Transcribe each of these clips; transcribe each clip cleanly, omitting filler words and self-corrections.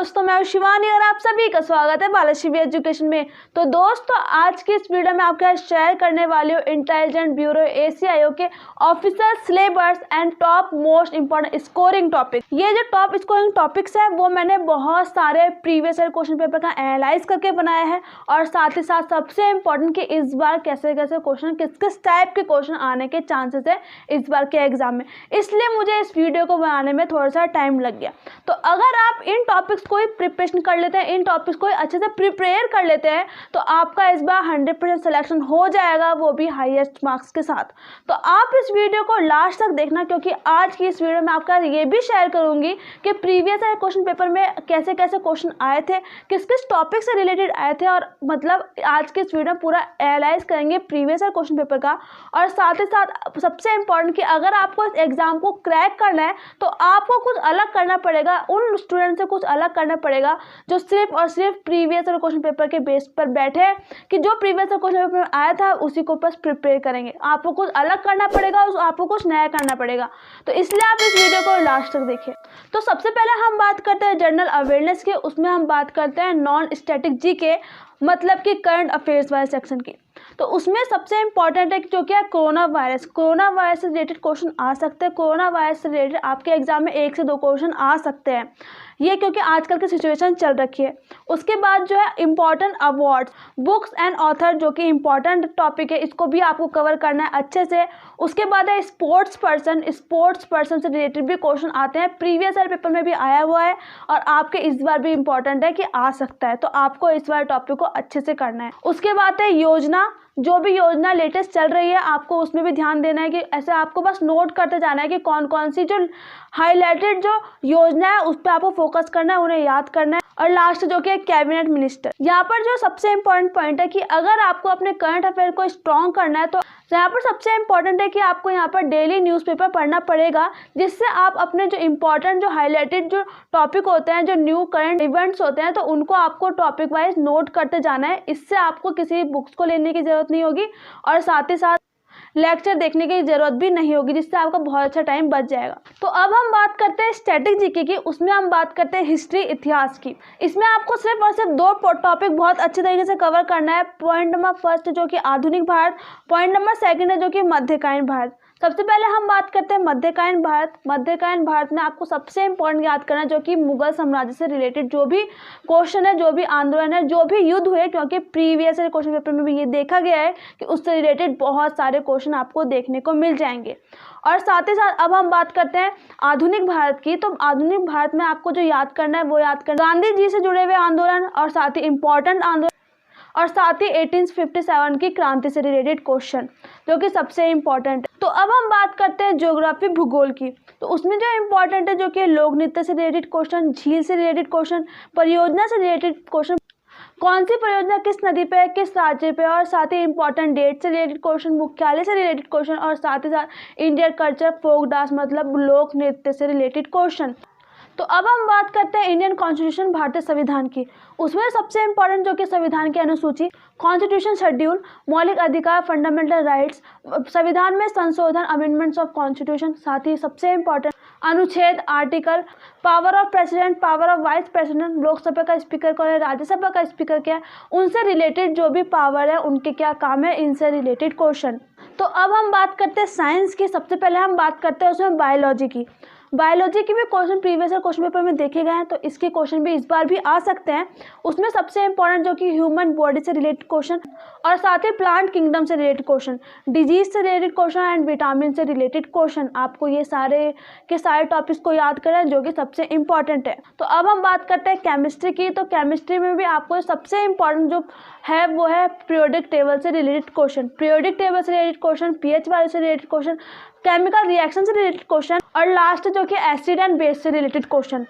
दोस्तों, मैं हूं शिवानी और आप सभी का स्वागत है बालाश्री एजुकेशन में। तो दोस्तों, आज की इस वीडियो में आपके साथ शेयर करने वाली हूँ इंटेलिजेंट ब्यूरो एसीआईओ के official syllabus and top most important scoring topic. ये जो टॉप स्कोरिंग टॉपिक्स है वो मैंने बहुत सारे प्रीवियस ईयर क्वेश्चन पेपर का एनालाइज करके बनाया है और साथ ही साथ सबसे इम्पोर्टेंट कि इस बार कैसे कैसे क्वेश्चन किस किस टाइप के क्वेश्चन आने के चांसेस है इस बार के एग्जाम में, इसलिए मुझे इस वीडियो को बनाने में थोड़ा सा टाइम लग गया। तो अगर आप इन टॉपिक्स को ही प्रिपरेशन कर लेते हैं, इन टॉपिक्स को ही अच्छे से प्रिपेयर कर लेते हैं, तो आपका इस बार 100% सिलेक्शन हो जाएगा, वो भी हाईएस्ट मार्क्स के साथ। तो आप इस वीडियो को लास्ट तक देखना, क्योंकि आज की इस वीडियो में आपका ये भी शेयर करूंगी कि प्रीवियस ईयर क्वेश्चन पेपर में कैसे कैसे क्वेश्चन आए थे, किस किस टॉपिक से रिलेटेड आए थे, और मतलब आज की इस वीडियो में पूरा एनालाइज करेंगे प्रीवियस ईयर क्वेश्चन पेपर का। और साथ ही साथ सबसे इम्पोर्टेंट कि अगर आपको इस एग्जाम को क्रैक करना है तो आपको कुछ अलग करना पड़ेगा, उन स्टूडेंट से कुछ अलग करना पड़ेगा जो सिर्फ और सिर्फ प्रीवियस ईयर क्वेश्चन पेपर के बेस पर बैठे कि जो प्रीवियस ईयर क्वेश्चन पेपर में आया था उसी को बस प्रिपेयर करेंगे। आपको कुछ अलग करना पड़ेगा, आपको कुछ नया करना पड़ेगा। तो इसलिए आप इस वीडियो को लास्ट तक देखिए। तो सबसे पहले हम बात करते हैं जनरल अवेयरनेस की, उसमें हम बात करते हैं नॉन स्टैटिक जीके, मतलब कि करंट अफेयर्स वाले सेक्शन की। तो उसमें सबसे इंपॉर्टेंट है जो कि है कोरोना वायरस से रिलेटेड क्वेश्चन आ सकते हैं। कोरोना वायरस से रिलेटेड आपके एग्जाम में 1 से 2 क्वेश्चन आ सकते हैं, ये क्योंकि आजकल की सिचुएशन चल रखी है। उसके बाद जो है important awards, books and author, जो कि इम्पॉर्टेंट टॉपिक है, इसको भी आपको कवर करना है अच्छे से। उसके बाद है स्पोर्ट्स पर्सन से रिलेटेड भी क्वेश्चन आते हैं, प्रीवियस ईयर पेपर में भी आया हुआ है और आपके इस बार भी इम्पॉर्टेंट है कि आ सकता है, तो आपको इस बार टॉपिक को अच्छे से करना है। उसके बाद है योजना, जो भी योजना लेटेस्ट चल रही है आपको उसमें भी ध्यान देना है कि ऐसे आपको बस नोट करते जाना है कि कौन कौन सी जो हाईलाइटेड जो योजना है उस पर आपको फोकस करना है, उन्हें याद करना है। और लास्ट जो कि कैबिनेट मिनिस्टर, यहाँ पर जो सबसे इम्पोर्टेंट पॉइंट है कि अगर आपको अपने करंट अफेयर को स्ट्रॉन्ग करना है तो यहाँ पर सबसे इम्पोर्टेंट है कि आपको यहाँ पर डेली न्यूज़पेपर पढ़ना पड़ेगा, जिससे आप अपने जो इम्पोर्टेंट जो हाईलाइटेड जो टॉपिक होते हैं, जो न्यू करंट इवेंट्स होते हैं, तो उनको आपको टॉपिक वाइज नोट करते जाना है। इससे आपको किसी बुक्स को लेने की ज़रूरत नहीं होगी और साथ ही साथ लेक्चर देखने की जरूरत भी नहीं होगी, जिससे आपका बहुत अच्छा टाइम बच जाएगा। तो अब हम बात करते हैं स्टैटिक जीके की, उसमें हम बात करते हैं हिस्ट्री, इतिहास की। इसमें आपको सिर्फ और सिर्फ 2 टॉपिक बहुत अच्छे तरीके से कवर करना है। पॉइंट नंबर फर्स्ट जो कि आधुनिक भारत, पॉइंट नंबर सेकंड है जो कि मध्यकालीन भारत। सबसे पहले हम बात करते हैं मध्यकालीन भारत। मध्यकालीन भारत में आपको सबसे इम्पोर्टेंट याद करना है जो कि मुगल साम्राज्य से रिलेटेड जो भी क्वेश्चन है, जो भी आंदोलन है, जो भी युद्ध हुए, क्योंकि प्रीवियस क्वेश्चन पेपर में भी ये देखा गया है कि उससे रिलेटेड बहुत सारे क्वेश्चन आपको देखने को मिल जाएंगे। और साथ ही साथ अब हम बात करते हैं आधुनिक भारत की। तो आधुनिक भारत में आपको जो याद करना है वो याद करना गांधी जी से जुड़े हुए आंदोलन और साथ ही इम्पोर्टेंट आंदोलन और साथ ही 1857 की क्रांति से रिलेटेड क्वेश्चन, जो कि सबसे इम्पोर्टेंट है। तो अब हम बात करते हैं ज्योग्राफी, भूगोल की। तो उसमें जो इम्पोर्टेंट है जो कि लोक नृत्य से रिलेटेड क्वेश्चन, झील से रिलेटेड क्वेश्चन, परियोजना से रिलेटेड क्वेश्चन, कौन सी परियोजना किस नदी पे है, किस राज्य पे, और साथ ही इंपॉर्टेंट डेट से रिलेटेड क्वेश्चन, मुख्यालय से रिलेटेड क्वेश्चन, और साथ ही साथ इंडियन कल्चर, फोक डांस मतलब लोक नृत्य से रिलेटेड क्वेश्चन। तो अब हम बात करते हैं इंडियन कॉन्स्टिट्यूशन, भारतीय संविधान की। उसमें सबसे इम्पोर्टेंट जो कि संविधान की अनुसूची, कॉन्स्टिट्यूशन शेड्यूल, मौलिक अधिकार, फंडामेंटल राइट्स, संविधान में संशोधन, अमेंडमेंट्स ऑफ कॉन्स्टिट्यूशन, साथ ही सबसे इम्पोर्टेंट अनुच्छेद, article, power of president, power of vice president, Lok Sabha का स्पीकर कौन है, राज्यसभा का स्पीकर क्या है, उनसे रिलेटेड जो भी पावर है, उनके क्या काम है, इनसे रिलेटेड क्वेश्चन। तो अब हम बात करते हैं साइंस की। सबसे पहले हम बात करते हैं उसमें बायोलॉजी की। बायोलॉजी के भी question previous year question paper में देखे गए हैं, तो इसके क्वेश्चन भी इस बार भी आ सकते हैं। उसमें सबसे इंपॉर्टेंट जो कि ह्यूमन बॉडी से रिलेटेड क्वेश्चन और साथ ही प्लांट किंगडम से रिलेटेड क्वेश्चन, डिजीज से रिलेटेड क्वेश्चन एंड विटामिन से रिलेटेड क्वेश्चन, आपको ये सारे के सारे टॉपिक्स को याद करना है जो कि सबसे इंपॉर्टेंट है। तो अब हम बात करते हैं केमिस्ट्री की। तो केमिस्ट्री में भी आपको सबसे इंपॉर्टेंट जो है वो है पीरियोडिक टेबल से रिलेटेड क्वेश्चन, पीरियोडिक टेबल से रिलेटेड क्वेश्चन, पीएच वाले से रिलेटेड क्वेश्चन, केमिकल रिएक्शन से रिलेटेड क्वेश्चन, और लास्ट जो कि एसिड एंड बेस से रिलेटेड क्वेश्चन।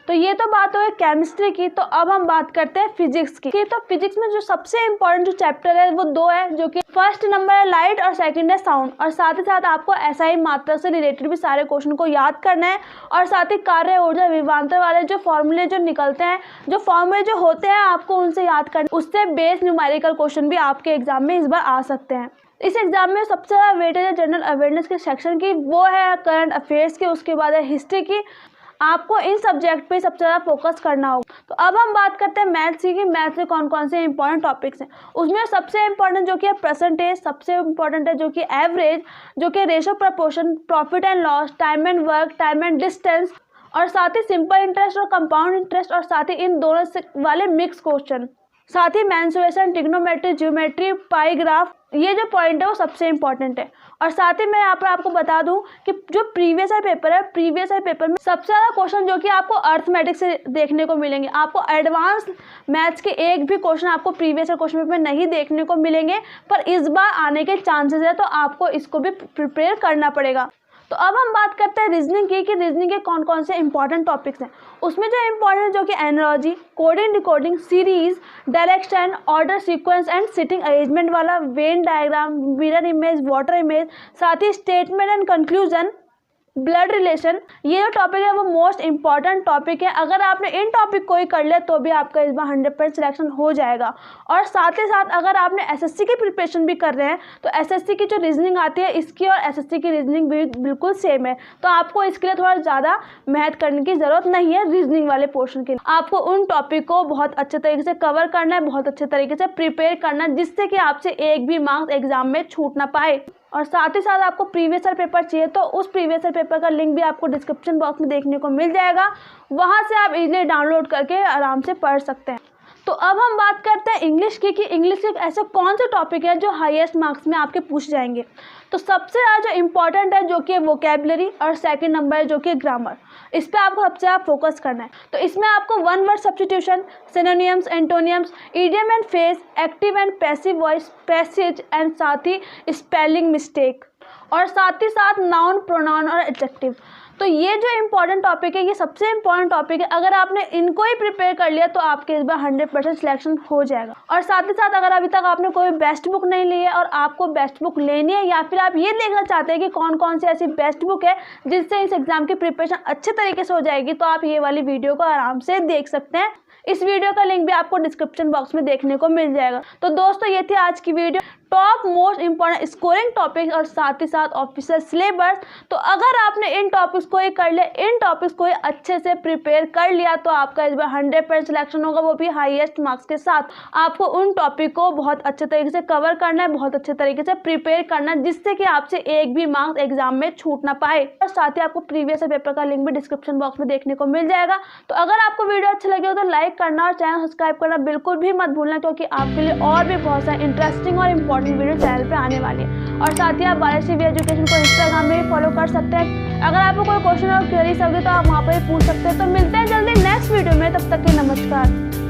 तो ये तो बात हो गई केमिस्ट्री की। तो अब हम बात करते हैं फिजिक्स की। तो फिजिक्स में जो सबसे इंपॉर्टेंट जो चैप्टर है वो 2 है, जो कि फर्स्ट नंबर है लाइट और सेकंड है साउंड। और साथ ही साथ आपको एसआई मात्रा से रिलेटेड भी सारे क्वेश्चन को याद करना है, और साथ ही कार्य, ऊर्जा, विभवांतर वाले जो फॉर्मूले जो निकलते हैं, जो फॉर्मूले जो होते हैं आपको उनसे याद करना, उससे बेस्ड न्यूमेरिकल क्वेश्चन भी आपके एग्जाम में इस बार आ सकते हैं। इस एग्जाम में सबसे ज़्यादा वेटेज है जनरल अवेयरनेस के सेक्शन की, वो है करंट अफेयर्स की, उसके बाद है हिस्ट्री की, आपको इन सब्जेक्ट पे सबसे ज़्यादा फोकस करना होगा। तो अब हम बात करते हैं मैथ्स की कि मैथ्स में कौन कौन से इंपॉर्टेंट टॉपिक्स हैं। उसमें सबसे इंपॉर्टेंट जो कि है परसेंटेज, सबसे इंपॉर्टेंट है जो कि एवरेज, जो कि ratio proportion, profit and loss, time and work, time and distance, और साथ ही सिंपल इंटरेस्ट और कंपाउंड इंटरेस्ट, और साथ ही इन दोनों से वाले मिक्स क्वेश्चन, साथ ही मेंसुरेशन, ट्रिग्नोमेट्री, ज्योमेट्री, पाई ग्राफ, ये जो पॉइंट है वो सबसे इंपॉर्टेंट है। और साथ ही मैं यहाँ पर आपको बता दूं कि जो प्रीवियस ईयर पेपर है, प्रीवियस ईयर पेपर में सबसे ज़्यादा क्वेश्चन जो कि आपको अर्थमेटिक्स से देखने को मिलेंगे। आपको एडवांस मैथ्स के एक भी क्वेश्चन आपको प्रीवियस ईयर क्वेश्चन पेपर में नहीं देखने को मिलेंगे, पर इस बार आने के चांसेस है, तो आपको इसको भी प्रिपेयर करना पड़ेगा। तो अब हम बात करते हैं रीजनिंग की कि रीजनिंग के कौन कौन से इंपॉर्टेंट टॉपिक्स हैं। उसमें जो इंपॉर्टेंट जो कि analogy, coding, decoding, series, direction, order, sequence and sitting arrangement वाला, Venn diagram, mirror image, water image, साथ ही statement and conclusion, blood relation, ये जो टॉपिक है वो मोस्ट इंपॉर्टेंट टॉपिक है। अगर आपने इन टॉपिक को ही कर लिया तो भी आपका इस बार 100% सिलेक्शन हो जाएगा। और साथ ही साथ अगर आपने एसएससी की प्रिपरेशन भी कर रहे हैं तो एसएससी की जो रीजनिंग आती है इसकी और एसएससी की रीजनिंग भी बिल्कुल सेम है, तो आपको इसके लिए थोड़ा ज़्यादा मेहनत करने की ज़रूरत नहीं है। रीजनिंग वाले पोर्शन के लिए आपको उन टॉपिक को बहुत अच्छे तरीके से कवर करना है, बहुत अच्छे तरीके से प्रिपेयर करना है, जिससे कि आपसे एक भी मार्क्स एग्जाम में छूट ना पाए। और साथ ही साथ आपको प्रीवियस ईयर पेपर चाहिए तो उस प्रीवियस ईयर पेपर का लिंक भी आपको डिस्क्रिप्शन बॉक्स में देखने को मिल जाएगा, वहाँ से आप इजीली डाउनलोड करके आराम से पढ़ सकते हैं। तो अब हम बात करते हैं इंग्लिश की कि इंग्लिश एक ऐसा कौन सा टॉपिक है जो हाईएस्ट मार्क्स में आपके पूछ जाएंगे। तो सबसे ज़्यादा जो इम्पॉर्टेंट है जो कि वोकेबलरी, और सेकंड नंबर है जो कि ग्रामर। इस पे आपको सबसे ज़्यादा फोकस करना है। तो इसमें आपको one word substitution, synonyms, एंटोनियम्स, idiom and phrase, active and passive voice, passage and साथ ही स्पेलिंग मिस्टेक, और साथ ही साथ नाउन, प्रोनाउन और एडजेक्टिव। तो ये जो इम्पॉर्टेंट टॉपिक है ये सबसे इम्पॉर्टेंट टॉपिक है। अगर आपने इनको ही प्रिपेयर कर लिया तो आपके इस बार 100% सिलेक्शन हो जाएगा। और साथ ही साथ अगर अभी तक आपने कोई बेस्ट बुक नहीं ली है और आपको बेस्ट बुक लेनी है, या फिर आप ये देखना चाहते हैं कि कौन कौन सी ऐसी बेस्ट बुक है जिससे इस एग्जाम की प्रिपरेशन अच्छे तरीके से हो जाएगी, तो आप ये वाली वीडियो को आराम से देख सकते हैं। इस वीडियो का लिंक भी आपको डिस्क्रिप्शन बॉक्स में देखने को मिल जाएगा। तो दोस्तों ये थी आज की video, top most important scoring topics और साथ ही साथ ऑफिशियल सिलेबस। तो अगर आपने इन टॉपिक्स को ही कर लिया, इन टॉपिक्स को ही अच्छे से प्रिपेयर कर लिया, तो आपका इस बार 100% सिलेक्शन होगा, वो भी हाईएस्ट मार्क्स के साथ। आपको उन टॉपिक को बहुत अच्छे तरीके से कवर करना है, बहुत अच्छे तरीके से प्रिपेयर करना है, जिससे कि आपसे एक भी मार्क्स एग्जाम में छूट ना पाए। और साथ ही आपको प्रीवियस पेपर का लिंक भी डिस्क्रिप्शन बॉक्स में देखने को मिल जाएगा। तो अगर आपको वीडियो अच्छी लगी हो तो लाइक करना और चैनल सब्सक्राइब करना बिल्कुल भी मत भूलना, क्योंकि आपके लिए और भी बहुत सारे इंटरेस्टिंग और इम्पोर्टेंट वीडियो चैनल पे आने वाली है। और साथ ही आप बालाश्री वी एजुकेशन को इंस्टाग्राम में भी फॉलो कर सकते हैं। अगर आपको कोई क्वेश्चन और क्वेरीज होगी तो आप वहाँ पर भी पूछ सकते हैं। तो मिलते हैं जल्दी नेक्स्ट वीडियो में, तब तक के नमस्कार।